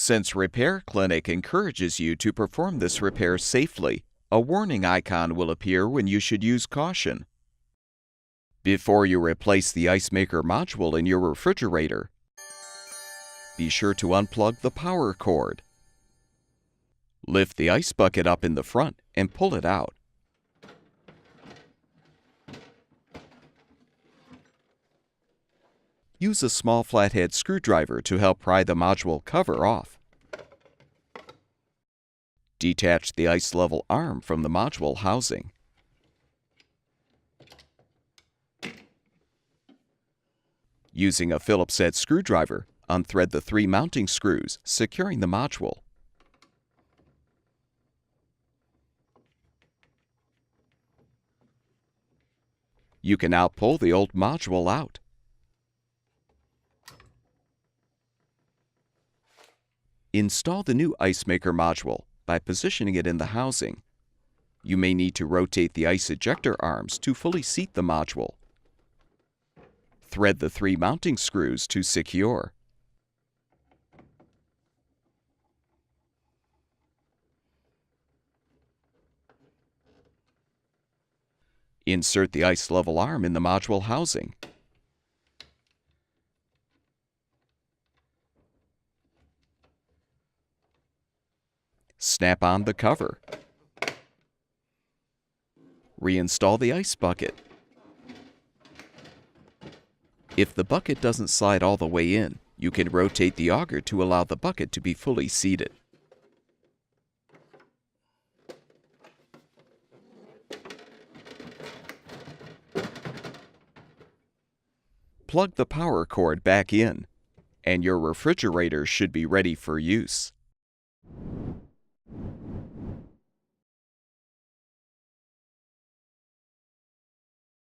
Since Repair Clinic encourages you to perform this repair safely, a warning icon will appear when you should use caution. Before you replace the icemaker module in your refrigerator, be sure to unplug the power cord. Lift the ice bucket up in the front and pull it out. Use a small flathead screwdriver to help pry the module cover off. Detach the ice level arm from the module housing. Using a Phillips head screwdriver, unthread the 3 mounting screws securing the module. You can now pull the old module out. Install the new icemaker module by positioning it in the housing. You may need to rotate the ice ejector arms to fully seat the module. Thread the 3 mounting screws to secure. Insert the ice level arm in the module housing. Snap on the cover. Reinstall the ice bucket. If the bucket doesn't slide all the way in, you can rotate the auger to allow the bucket to be fully seated. Plug the power cord back in, and your refrigerator should be ready for use.